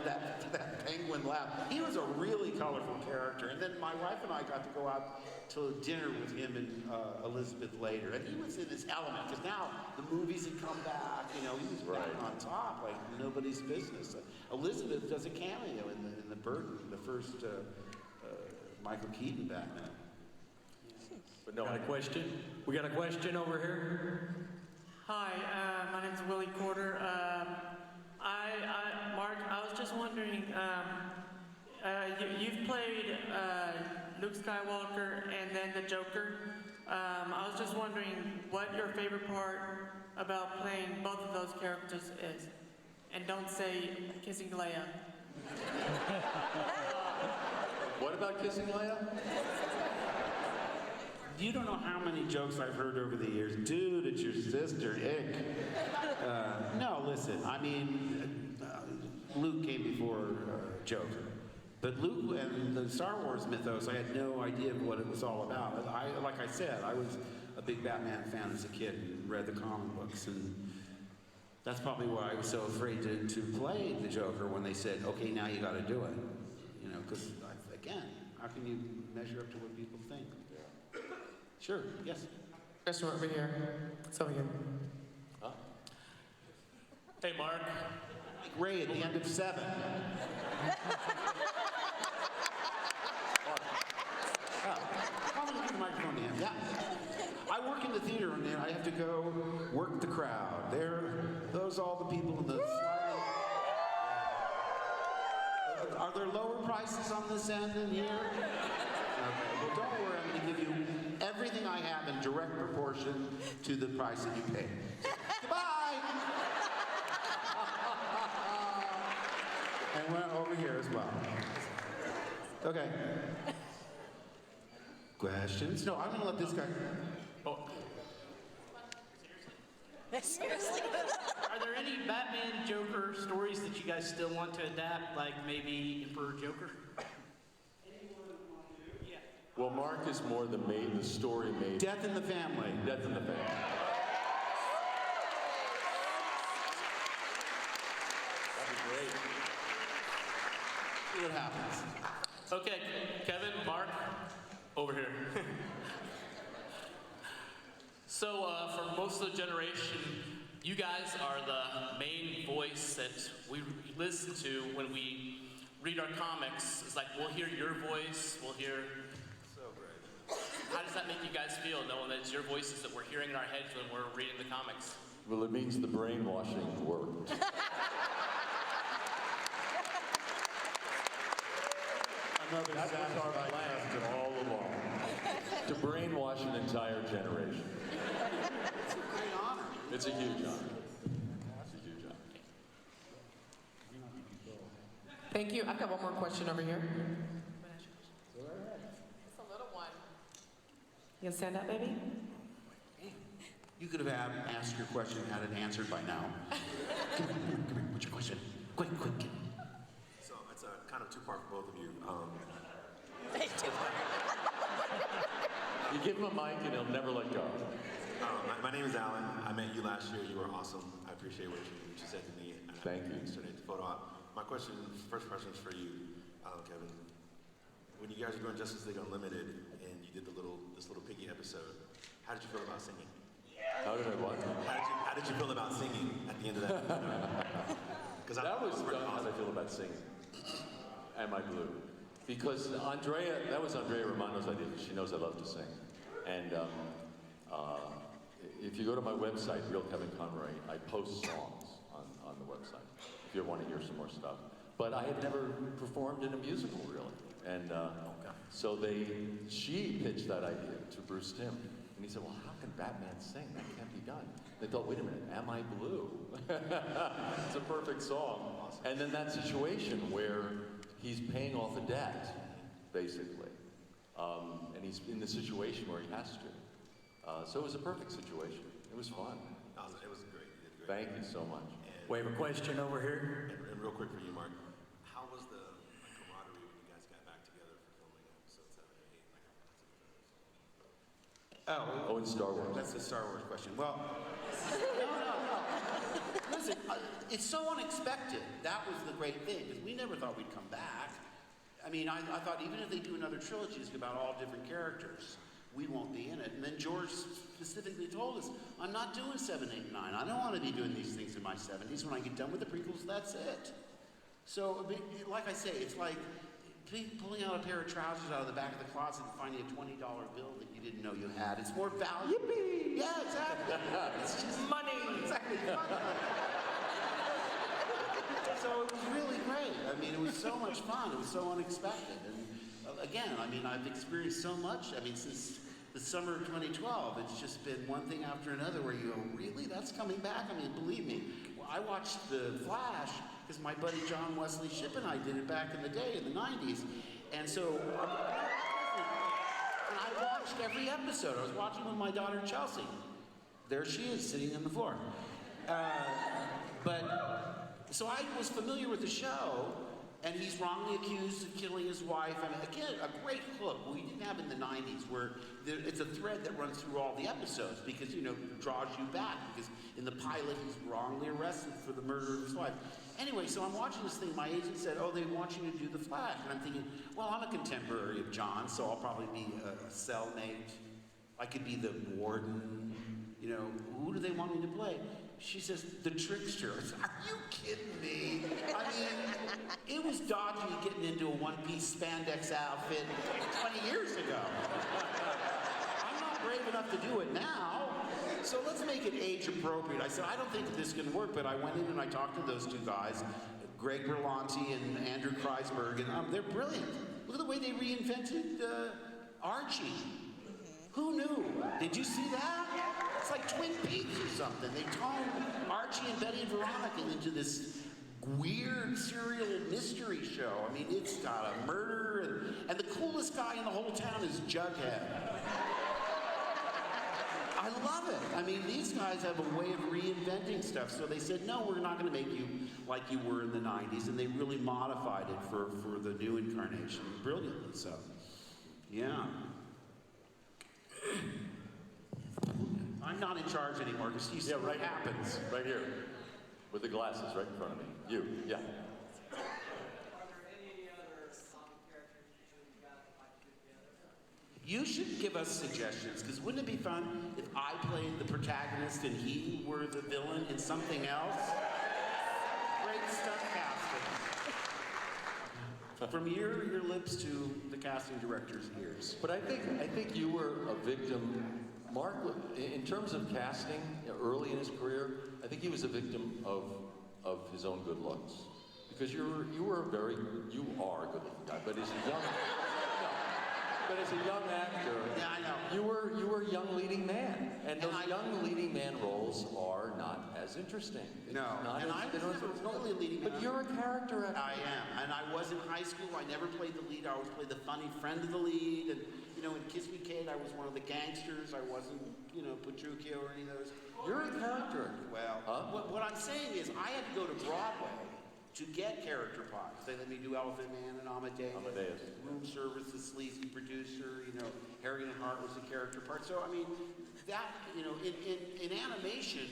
that penguin laugh. He was a really colorful character. And then my wife and I got to go out to dinner with him and Elizabeth later. And he was in his element, because now the movies had come back. He was back on top, like nobody's business. Elizabeth does a cameo in the Burton, the first Michael Keaton Batman. But no, Got a question? We got a question over here. Hi, my name's Willie Corder. Mark, I was just wondering, you've played Luke Skywalker and then the Joker. I was just wondering what your favorite part about playing both of those characters is. And don't say kissing Leia. what about kissing Leia? You don't know how many jokes I've heard over the years. Dude, it's your sister, ick. No, listen, Luke came before Joker. But Luke and the Star Wars mythos, I had no idea what it was all about. Like I said, I was a big Batman fan as a kid and read the comic books. And that's probably why I was so afraid to play the Joker when they said, okay, now you got to do it. Because, again, how can you measure up to what people think? Sure, yes. Question over here. It's over here. Huh? Hey, Mark. Like Ray at the end of 7. I'm going to give the microphone to him. Yeah. I work in the theater, and I have to go work the crowd. Those are all the people in the... Are there lower prices on this end than here? Okay, well, don't worry. I'm going to give you everything I have in direct proportion to the price that you pay. Goodbye! And we're over here as well. Okay. Questions? No, I'm going to let this guy... Oh, Seriously? Are there any Batman Joker stories that you guys still want to adapt, like maybe Emperor Joker? Well, Mark is more the story made. Death in the Family. Death in the Family. That'd be great. See what happens. okay, Kevin, Mark, over here. So, for most of the generation, you guys are the main voice that we listen to when we read our comics. It's like we'll hear your voice, we'll hear... How does that make you guys feel, knowing that it's your voices that we're hearing in our heads when we're reading the comics? Well, it means the brainwashing worked. That's our plan all along. To brainwash an entire generation. It's a great honor. It's a huge honor. It's a huge honor. Thank you. I've got one more question over here. It's a little one. You gonna stand up, baby? You could have asked your question and had it answered by now. Come here. What's your question? Quick. So it's a kind of two-part for both of you. You give him a mic and he'll never let go. My name is Alan. I met you last year. You were awesome. I appreciate what you said to me. And Thank you. Started the photo op. My first question is for you, Kevin. When you guys were doing Justice League Unlimited and you did this little piggy episode, how did you feel about singing? How did I what? How did you feel about singing at the end of that? That was how I feel about singing. Am I Blue? Because that was Andrea Romano's idea. She knows I love to sing. And if you go to my website, Real Kevin Conroy, I post songs on the website if you want to hear some more stuff. But I had never performed in a musical, really. And so she pitched that idea to Bruce Timm. And he said, well, how can Batman sing? That can't be done. They thought, wait a minute, Am I Blue? It's a perfect song. And then that situation where he's paying off a debt, basically. And he's in the situation where he has to. So it was a perfect situation. It was fun. It was great. You did great. Thank you so much. We have a question over here. And real quick for you, Mark. How was the camaraderie when you guys got back together for filming episodes 7 and 8? Oh, in Star Wars. That's a Star Wars question. Well, no. Listen, it's so unexpected. That was the great thing, because we never thought we'd come back. I mean, I thought even if they do another trilogy, it's about all different characters. We won't be in it. And then George specifically told us, I'm not doing 7, 8, 9. I don't want to be doing these things in my 70s. When I get done with the prequels, that's it. So, like I say, it's like pulling out a pair of trousers out of the back of the closet and finding a $20 bill that you didn't know you had. It's more valuable. Yippee! Yeah, exactly. It's just money. Exactly. So it was really great. I mean, it was so much fun. It was so unexpected. And again, I mean, I've experienced so much. I mean, since the summer of 2012, it's just been one thing after another where you go, really? That's coming back? I mean, believe me. Well, I watched The Flash because my buddy John Wesley Shipp and I did it back in the day, in the 90s. And so, and I watched every episode. I was watching with my daughter Chelsea. There she is, sitting on the floor. So I was familiar with the show, and he's wrongly accused of killing his wife. I mean, again, a great hook we didn't have in the 90s, where it's a thread that runs through all the episodes because, draws you back. Because in the pilot, he's wrongly arrested for the murder of his wife. Anyway, so I'm watching this thing. My agent said, oh, they want you to do The Flash. And I'm thinking, well, I'm a contemporary of John, so I'll probably be a cellmate. I could be the warden. Who do they want me to play? She says, the trickster. I said, are you kidding me? I mean, it was dodgy getting into a one-piece spandex outfit 20 years ago. I'm not brave enough to do it now, so let's make it age appropriate. I said, I don't think this can work, but I went in and I talked to those two guys, Greg Berlanti and Andrew Kreisberg, and they're brilliant. Look at the way they reinvented Archie. Who knew? Did you see that? It's like Twin Peaks or something. They turned Archie and Betty and Veronica into this weird serial mystery show. I mean, it's got a murder, and the coolest guy in the whole town is Jughead. I love it. I mean, these guys have a way of reinventing stuff. So they said, no, we're not going to make you like you were in the 90s. And they really modified it for the new incarnation brilliantly. So, yeah. I'm not in charge anymore because you see what happens. Right here. With the glasses right in front of me. You, yeah. Are there any other comic characters you got that might fit together? You should give us suggestions, because wouldn't it be fun if I played the protagonist and he were the villain in something else? Great stuff casting. From your lips to the casting director's ears. But I think you were a victim. Mark, in terms of casting early in his career, I think he was a victim of his own good looks. Because you are a good-looking guy, but as a young actor, yeah, I know. You were a young leading man, and those young leading man roles are not as interesting. No, and I was never really a leading man. But you're a character actor. I am, and I was in high school. I never played the lead. I always played the funny friend of the lead, and in Kiss Me Kate, I was one of the gangsters. I wasn't, Petruchio or any of those. You're a character. Well, what I'm saying is I had to go to Broadway to get character parts. They let me do Elephant Man and Amadeus. Room service, the sleazy producer, you know, Harry and Hart was a character part. So, I mean, that, you know, in animation,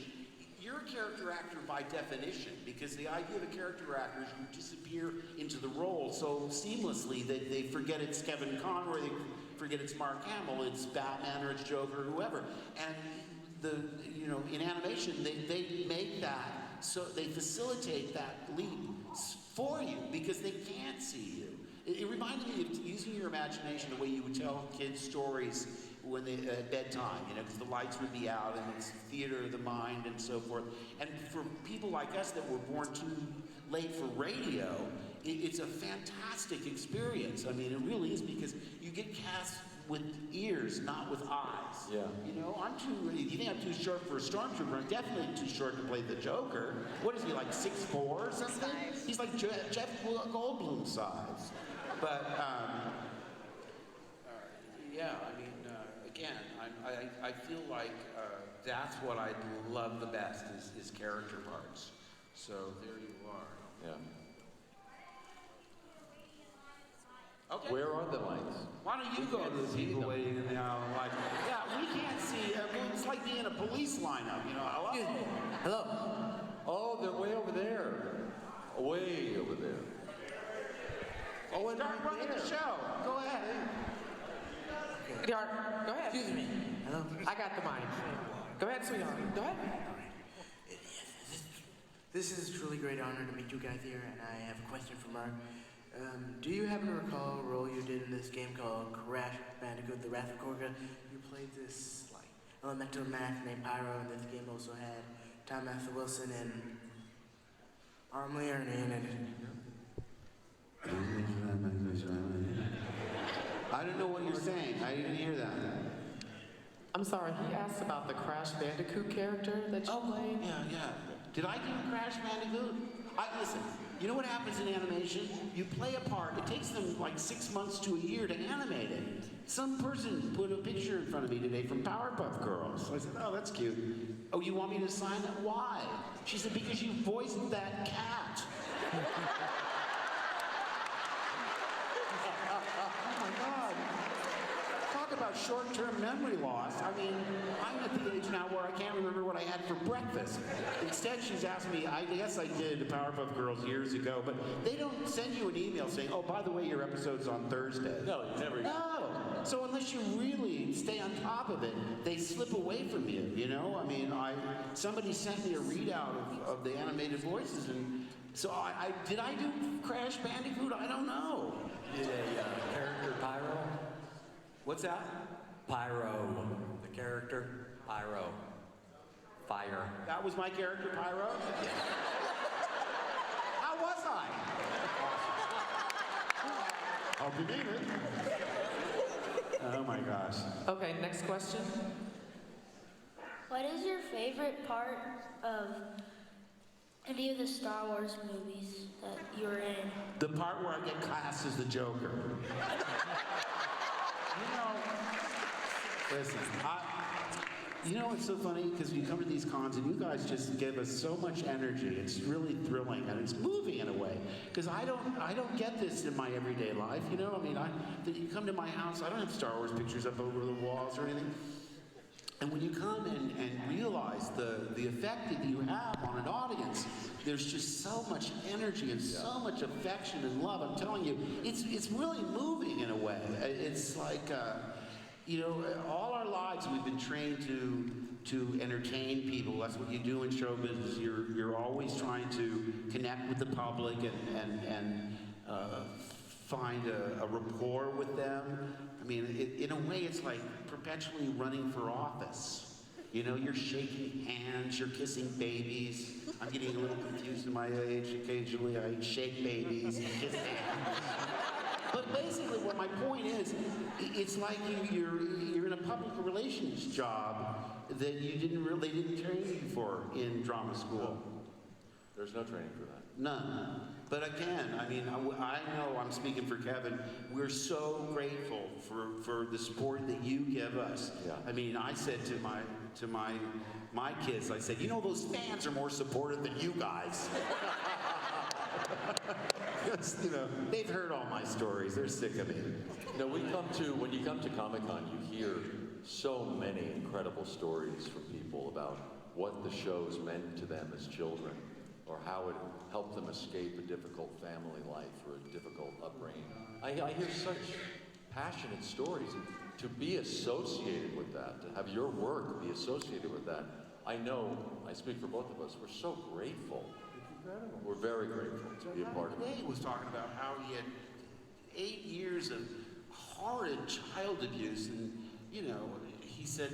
you're a character actor by definition, because the idea of a character actor is you disappear into the role so seamlessly that they forget it's Kevin Conroy, they forget it's Mark Hamill, it's Batman or it's Joker or whoever. And you know, in animation, they make that, so they facilitate that leap for you because they can't see you. It reminded me of using your imagination the way you would tell kids stories when they at bedtime, you know, because the lights would be out and it's theater of the mind and so forth. And for people like us that were born too late for radio, it's a fantastic experience. I mean, it really is, because you get cast with ears, not with eyes. Yeah. You know, you think I'm too short for a stormtrooper? I'm definitely too short to play the Joker. What is he, like 6'4" or something? He's like Jeff Goldblum size. But, yeah, I mean, again, I feel like that's what I love the best is character parts. So there you are. Yeah. Okay. Where are the lights? Why don't you go to the people waiting in the aisle? Like, yeah, we can't see. It's like being a police lineup, you know. Hello? Hello. Oh, they're way over there. Way over there. Oh, and start running the show. Go ahead. Sweetheart, go ahead. Excuse me. Hello? I got the mic. Go ahead, sweetheart. Go ahead. This is a truly great honor to meet you guys here, and I have a question for Mark. Do you happen to recall a role you did in this game called Crash Bandicoot, The Wrath of Korga? You played this, like, elemental math named Pyro, and this game also had Tom Master Wilson and Armley Ernie in it. I don't know what you're saying. I didn't hear that. I'm sorry, he asked about the Crash Bandicoot character that you played? Yeah. Did I do Crash Bandicoot? Listen, you know what happens in animation? You play a part, it takes them like 6 months to a year to animate it. Some person put a picture in front of me today from Powerpuff Girls. So I said, oh, that's cute. Oh, you want me to sign that? Why? She said, because you voiced that cat. Oh my God. Talk about short-term memory loss. I mean, I'm at the age now where I can't remember what I had for breakfast. Instead, she's asked me, I guess I did the Powerpuff Girls years ago, but they don't send you an email saying, oh, by the way, your episode's on Thursday. No, you never. No. So unless you really stay on top of it, they slip away from you, you know? I mean, somebody sent me a readout of the animated voices, and so did I do Crash Bandicoot? I don't know. You did a character Pyro? What's that? Pyro. The character Pyro. Fire. That was my character, Pyro? Yeah. How was I? I'll believe it. Oh my gosh. Okay, next question. What is your favorite part of any of the Star Wars movies that you're in? The part where I get cast as the Joker. You know, listen, you know what's so funny? Because you come to these cons and you guys just give us so much energy. It's really thrilling and it's moving in a way. Because I don't get this in my everyday life. You know, I mean, you come to my house, I don't have Star Wars pictures up over the walls or anything. And when you come and realize the effect that you have on an audience, there's just so much energy and so much affection and love. I'm telling you, it's really moving in a way. It's like, you know, all our lives we've been trained to entertain people. That's what you do in show business. You're always trying to connect with the public and find a rapport with them. I mean, in a way, it's like perpetually running for office. You know, you're shaking hands, you're kissing babies. I'm getting a little confused in my age. Occasionally, I shake babies and kiss hands. But basically, what my point is, it's like you're in a public relations job that they didn't train you for in drama school. There's no training for that. None. But again, I mean, I know I'm speaking for Kevin. We're so grateful for the support that you give us. Yeah. I mean, I said to my kids, I said, you know, those fans are more supportive than you guys. Because, they've heard all my stories. They're sick of me. No, when you come to Comic-Con, you hear so many incredible stories from people about what the shows meant to them as children, or how it helped them escape a difficult family life or a difficult upbringing. I hear such passionate stories. To be associated with that, to have your work be associated with that, I know, I speak for both of us, we're so grateful. We're very grateful to be a part of it. He was talking about how he had 8 years of horrid child abuse, and, he said,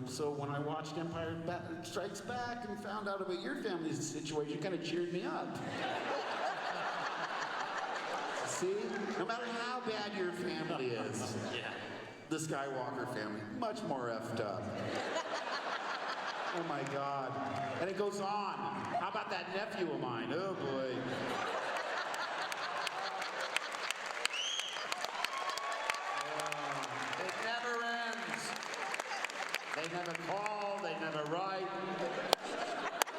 so when I watched Empire Strikes Back and found out about your family's situation, it kind of cheered me up. See? No matter how bad your family is, the Skywalker family, much more effed up. Oh my God. And it goes on. How about that nephew of mine? Oh boy. It never ends. They never call, they never write.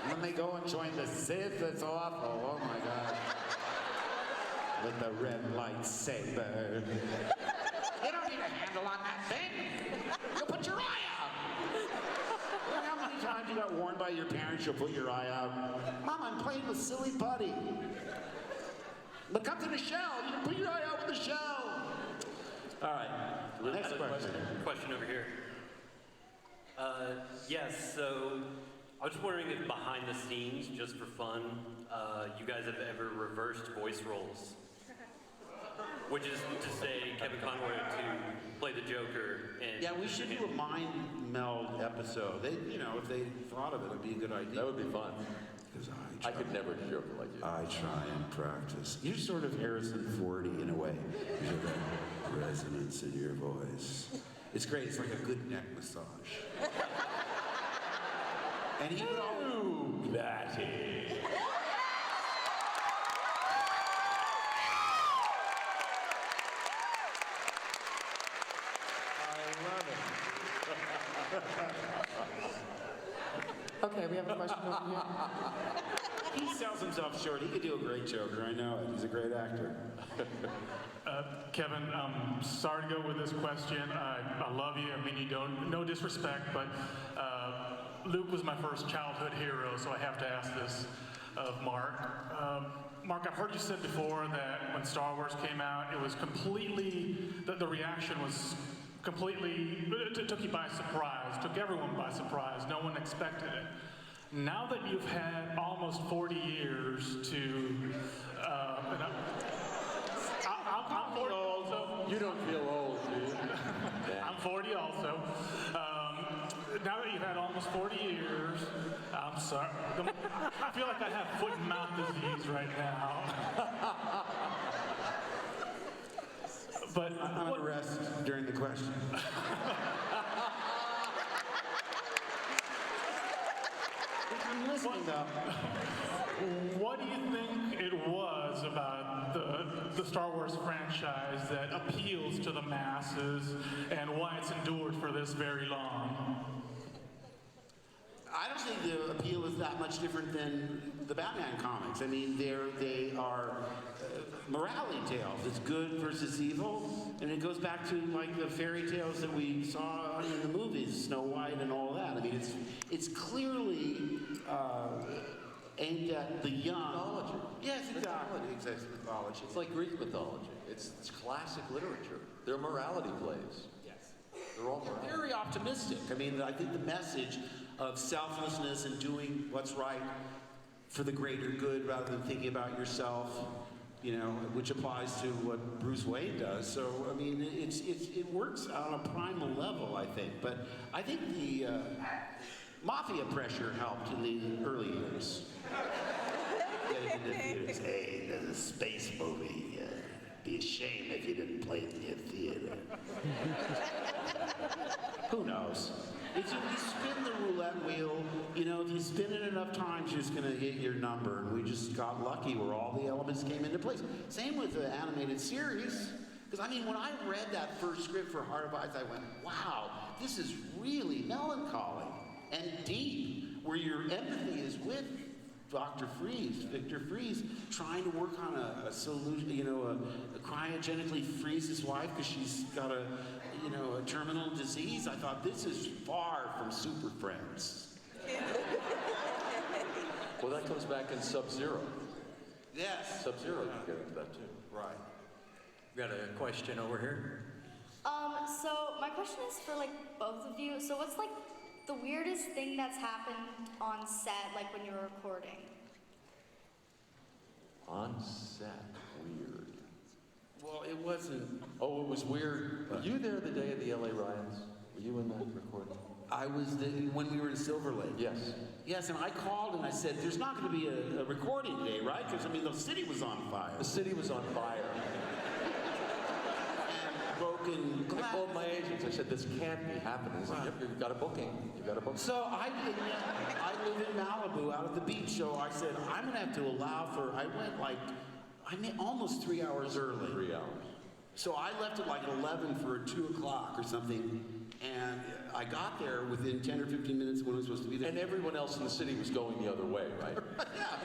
When they go and join the Sith, it's awful. Oh my God. With the red lightsaber. You don't need a handle on that thing. You'll put your eye out. Look how many times you got warned by your parents you'll put your eye out. Mom, I'm playing with silly Buddy. But come to the shell. You can put your eye out with the shell. All right. Next question. Question over here. Yes, so I was just wondering if behind the scenes, just for fun, you guys have ever reversed voice roles? Which is to say, Kevin Conroy to play the Joker. And Yeah, we should do a mind meld episode. They, if they thought of it, it'd be a good idea. That would be fun. Because I could never joke like you. I try and practice. You're sort of Harrison Fordy in a way. You have that resonance in your voice. It's great. It's like a good neck massage. And he would always... Batty. Okay, we have a question over here. He sells himself short. He could do a great Joker. I know it. He's a great actor. Kevin, sorry to go with this question. I love you. I mean, you don't, no disrespect, but Luke was my first childhood hero, so I have to ask this of Mark. Mark, I've heard you said before that when Star Wars came out, it was completely, the reaction was completely, it took you by surprise, took everyone by surprise. No one expected it. Now that you've had almost 40 years to, I'm 40 also. You don't feel old, do you? I'm 40 also. Now that you've had almost 40 years, I'm sorry. I feel like I have foot and mouth disease right now. But I'm going to rest during the question. I'm listening, though. What do you think it was about the Star Wars franchise that appeals to the masses and why it's endured for this very long? I don't think the appeal is that much different than the Batman comics. I mean, they are morality tales. It's good versus evil, and it goes back to like the fairy tales that we saw in the movies, Snow White and all that. I mean, it's clearly aimed at the young. Mythology. Yes, exactly. Mythology. It's like Greek mythology. It's classic literature. They're morality plays. Yes. They're all morality. Very optimistic. I mean, I think the message of selflessness and doing what's right for the greater good rather than thinking about yourself, which applies to what Bruce Wayne does. So, I mean, it works on a primal level, I think. But I think the mafia pressure helped in the early years. Getting into theaters. Hey, there's a space movie. Be a shame if you didn't play it in your theater. Who knows? If you spin the roulette wheel, if you spin it enough times, you're just going to hit your number. And we just got lucky where all the elements came into place. Same with the animated series. Because, I mean, when I read that first script for Heart of Ice, I went, wow, this is really melancholy and deep, where your empathy is with Dr. Freeze, Victor Freeze, trying to work on a solution, a cryogenically freeze his wife because she's got a terminal disease. I thought, this is far from Super Friends. Well, that comes back in Sub-Zero. Yes. Sub-Zero can get into that too. Right. We got a question over here. So my question is for like both of you. So what's like the weirdest thing that's happened on set, like when you were recording? On set, weird. Well, it wasn't. Oh, it was weird. Were you there the day of the LA riots? Were you in that recording? I was when we were in Silver Lake. Yes. Yes, and I called and I said, there's not going to be a recording today, right? Because, the city was on fire. The city was on fire. And broken glass. I called my agents. I said, this can't be happening. They said, yep, you've got a booking. You've got a booking. So I live in Malibu out at the beach, so I said, I'm going to have to allow for, I went almost 3 hours early. 3 hours. So I left at like 11 for 2 o'clock or something, and I got there within 10 or 15 minutes when I was supposed to be there. And everyone else in the city was going the other way, right? Yeah,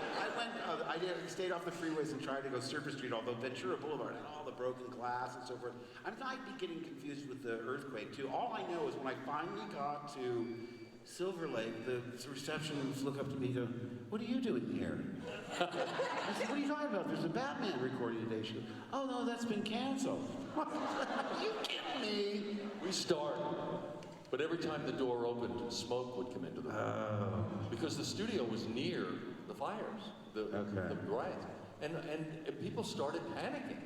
I stayed off the freeways and tried to go Surface Street, although Ventura Boulevard had all the broken glass and so forth. I might be getting confused with the earthquake too. All I know is when I finally got to Silver Lake, the receptionists look up to me and go, "What are you doing here?" I said, "What are you talking about? There's a Batman recording today." She goes, "Oh no, that's been canceled." Are you kidding me? We start, but every time the door opened, smoke would come into the room. Because the studio was near the fires, the riots. And people started panicking.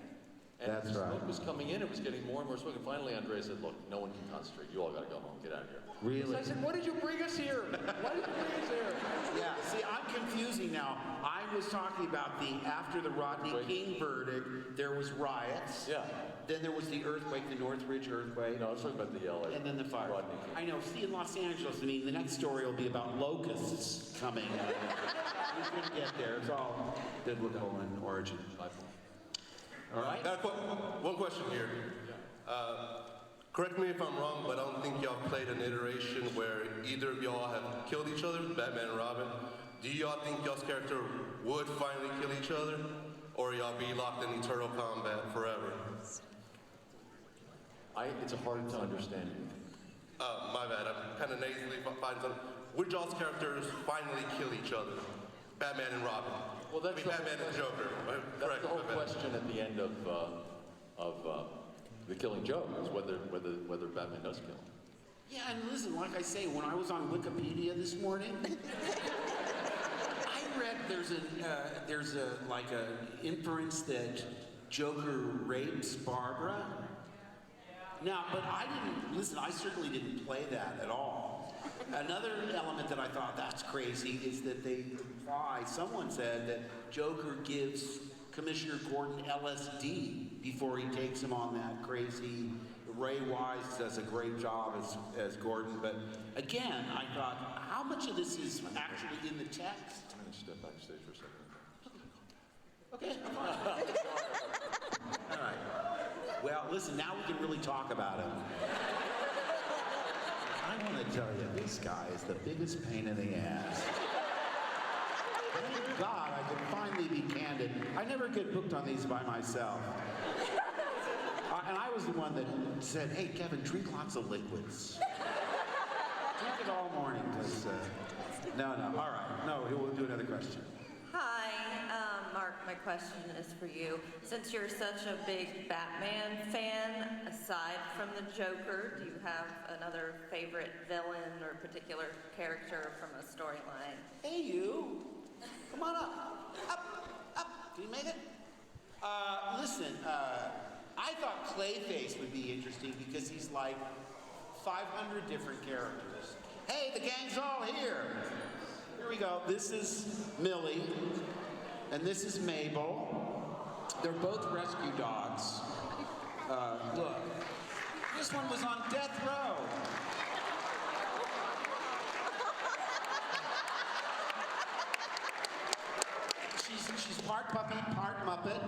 And That's the right. smoke was coming in, it was getting more and more smoke. And finally, Andre said, "Look, no one can concentrate. You all got to go home. Get out of here." Really? So I said, "Why did you bring us here? Why did you bring us here?" Yeah, see, I'm confusing now. I was talking about after the Rodney King verdict, there was riots. Yeah. Then there was the earthquake, the Northridge earthquake. No, I was talking about the LA. And then the fire. Rodney King. I know. See, in Los Angeles, the next story will be about locusts coming. We couldn't get there. It's all biblical in origin. All right. Got one question here. Correct me if I'm wrong, but I don't think y'all played an iteration where either of y'all have killed each other, Batman and Robin. Do y'all think y'all's character would finally kill each other? Or y'all be locked in eternal combat forever? It's hard to understand you. My bad. I'm kind of nasally finding something. Would y'all's characters finally kill each other? Batman and Robin. Well, that's Batman and Joker. That's the whole question at the end of The Killing Joke, is whether Batman does kill him. Yeah, and listen, like I say, when I was on Wikipedia this morning, I read there's a inference that Joker rapes Barbara. Now, but I certainly didn't play that at all. Another element that I thought that's crazy is that they imply, someone said that Joker gives Commissioner Gordon LSD before he takes him on that crazy. Ray Wise does a great job as Gordon, but again, I thought, how much of this is actually in the text? I'm going to step backstage for a second. Okay, all right. Well, listen, now we can really talk about him. I want to tell you, this guy is the biggest pain in the ass. Thank God I could finally be candid. I never get booked on these by myself. And I was the one that said, "Hey, Kevin, drink lots of liquids. Drink it all morning, because, no, all right. No, we'll do another question." Hi, Mark, my question is for you. Since you're such a big Batman fan, aside from the Joker, do you have another favorite villain or particular character from a storyline? Hey, you. Come on up. Up. Can you make it? Listen, I thought Clayface would be interesting because he's like 500 different characters. Hey, the gang's all here. Here we go. This is Millie, and this is Mabel. They're both rescue dogs. Look, this one was on death row. She's part puppy, part Muppet.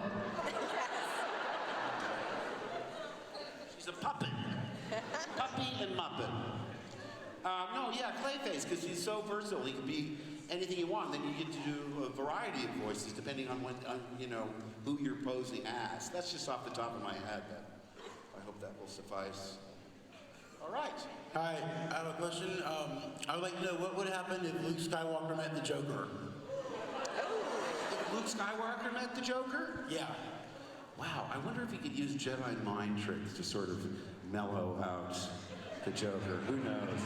She's a puppet. Puppy and Muppet. No, yeah, Clayface, because he's so versatile. He could be anything you want. Then you get to do a variety of voices depending on who you're posing as. That's just off the top of my head, but I hope that will suffice. All right. Hi, I have a question. I would like to know what would happen if Luke Skywalker met the Joker? If Luke Skywalker met the Joker? Yeah. Wow, I wonder if he could use Jedi mind tricks to sort of mellow out the Joker. Who knows?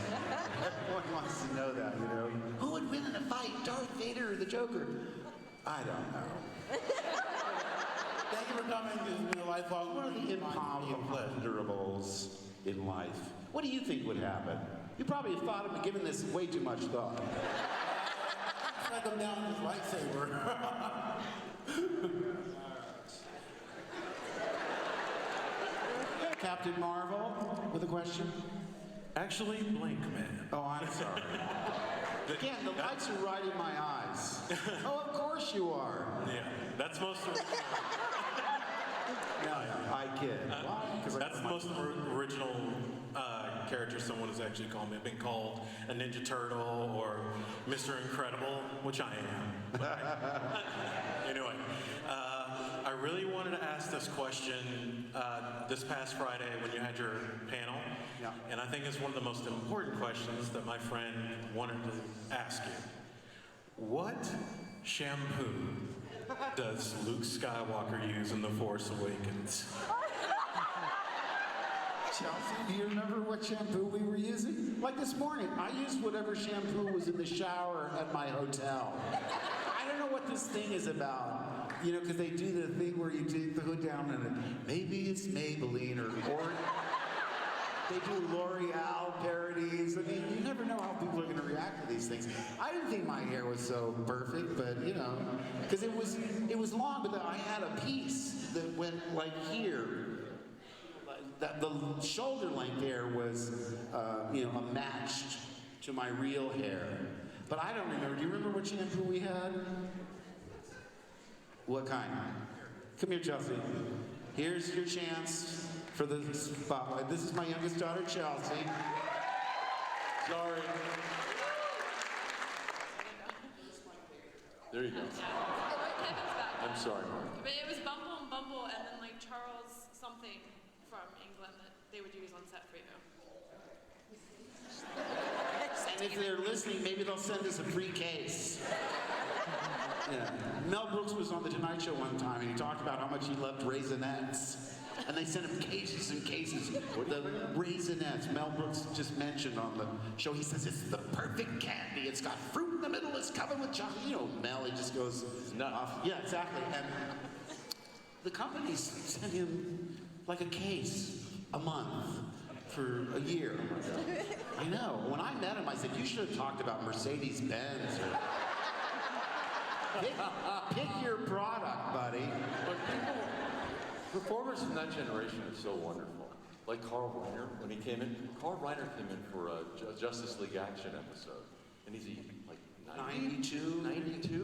Everyone wants to know that, you know. Who would win in a fight, Darth Vader or the Joker? I don't know. Thank you for coming. This has been a lifelong. What are the imponderables in life? What do you think would happen? You probably have thought of given this way too much thought. Strike him down with his lightsaber. Captain Marvel with a question? Actually, Blink Man. Oh, I'm sorry. Again, the lights are right in my eyes. Oh, of course you are. Yeah, that's most of No, I kid. That's the most original character someone has actually called me. I've been called a Ninja Turtle or Mr. Incredible, which I am. Anyway, I really wanted to ask this question this past Friday when you had your panel. Yeah. And I think it's one of the most important questions that my friend wanted to ask you. What shampoo does Luke Skywalker use in The Force Awakens? Chelsea, do you remember what shampoo we were using? Like this morning, I used whatever shampoo was in the shower at my hotel. I don't know what this thing is about, you know, because they do the thing where you take the hood down and maybe it's Maybelline or they do L'Oreal parodies. I mean, you never know how people are going to react to these things. I didn't think my hair was so perfect, but you know, because it was long, but I had a piece that went like here. The shoulder length hair was, matched to my real hair. But I don't remember. Do you remember what shampoo we had? What kind? Come here, Chelsea. Here's your chance for the spotlight. This is my youngest daughter, Chelsea. Sorry. There you go. Kevin's back. I'm sorry, Mark. But it was Bumble and Bumble, and then like Charles something from England that they would use on set for you. And if they're listening, maybe they'll send us a free case. Yeah. Mel Brooks was on The Tonight Show one time, and he talked about how much he loved Raisinets. And they sent him cases and cases. The Raisinets, Mel Brooks just mentioned on the show, he says, it's the perfect candy. It's got fruit in the middle, it's covered with chocolate. You know, Mel, he just goes off. Yeah, exactly. And the company sent him like a case a month for a year. I know. When I met him, I said, you should have talked about Mercedes-Benz or pick your product, buddy. But performers from that generation are so wonderful. Like Carl Reiner, when he came in. Carl Reiner came in for a Justice League Action episode. And he's like 92? 92?